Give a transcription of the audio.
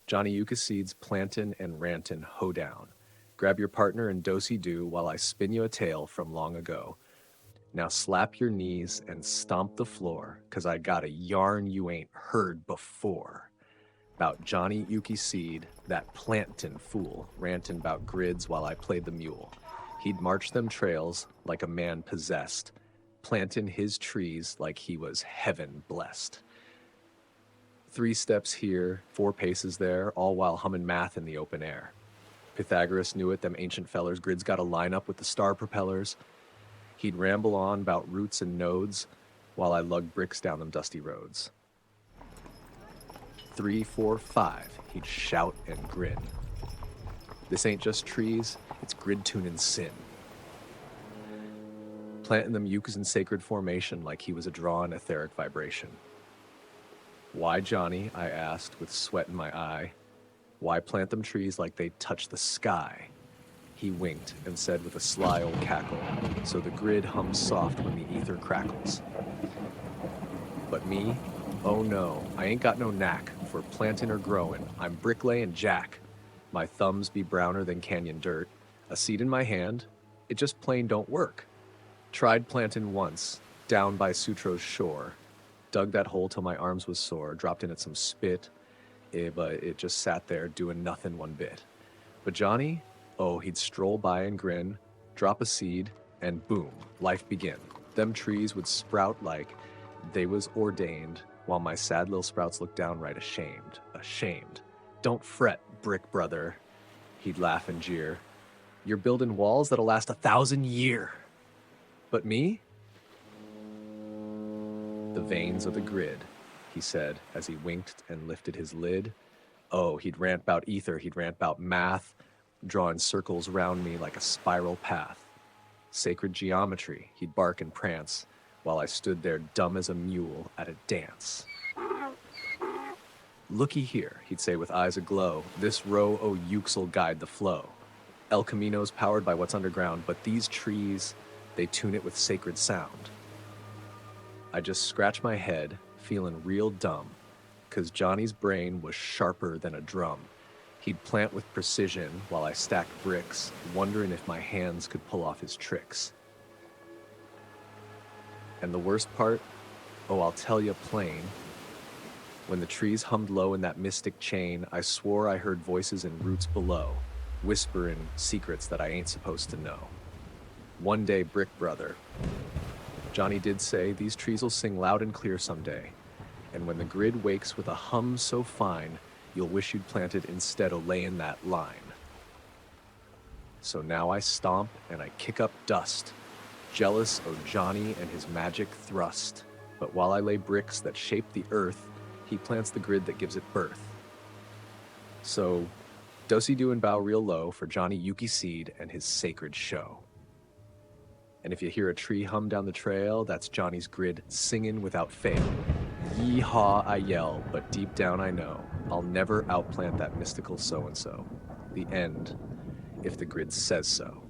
Jonny Euke seeds Plantin and Rantin Hoe-Down. Grab your partner and dosey-doe while I spin you a tale from long ago. Now slap your knees and stomp the floor, 'cause I got a yarn you ain't heard before. 'Bout Jonny Euke seed, that Plantin fool, rantin' 'bout grids while I played the mule. He'd march them trails like a man possessed, plantin' his trees like he was heaven blessed. 3 steps here, 4 paces there, all while hummin' math in the open air. Pythagoras knew it, them ancient fellers, grids gotta line up with the star propellers. He'd ramble on 'bout roots and nodes, while I lug bricks down them dusty roads. 3, 4, 5, he'd shout and grin. This ain't just trees, it's grid tuning sin. Planting them ukes in sacred formation like he was a drawn etheric vibration. Why, Jonny, I asked with sweat in my eye, why plant them trees like they touch the sky? He winked and said with a sly old cackle, so the grid hums soft when the ether crackles. But me? Oh no, I ain't got no knack for planting or growing. I'm bricklaying Jack. My thumbs be browner than canyon dirt. A seed in my hand, it just plain don't work. Tried planting once, down by Sutro's shore. Dug that hole till my arms was sore, dropped in it some spit, but it just sat there doing nothing one bit. But Jonny, oh, he'd stroll by and grin, drop a seed, and boom, life begin. Them trees would sprout like they was ordained, while my sad little sprouts looked downright ashamed. Ashamed. Don't fret, brick brother, he'd laugh and jeer. You're building walls that'll last 1,000 years. But me? The veins of the grid, he said as he winked and lifted his lid. Oh, he'd rant 'bout ether, he'd rant 'bout math, drawing circles round me like a spiral path. Sacred geometry, he'd bark and prance, while I stood there dumb as a mule at a dance. Looky here, he'd say with eyes aglow, this row o' ukes'll guide the flow. El Camino's powered by what's underground, but these trees, they tune it with sacred sound. I just scratched my head, feeling real dumb, 'cause Jonny's brain was sharper than a drum. He'd plant with precision while I stacked bricks, wondering if my hands could pull off his tricks. And the worst part, oh, I'll tell you plain, when the trees hummed low in that mystic chain, I swore I heard voices in roots below, whispering secrets that I ain't supposed to know. One day, brick brother, Jonny did say, these trees'll sing loud and clear someday, and when the grid wakes with a hum so fine, you'll wish you'd planted instead o' laying that line. So now I stomp and I kick up dust, jealous o' Jonny and his magic thrust. But while I lay bricks that shape the earth, he plants the grid that gives it birth. So, dosey-doe and bow real low for Jonny Euke seed and his sacred show. And if you hear a tree hum down the trail, that's Jonny's grid singing without fail. Yee-haw, I yell, but deep down I know I'll never outplant that mystical so-and-so. The end, if the grid says so.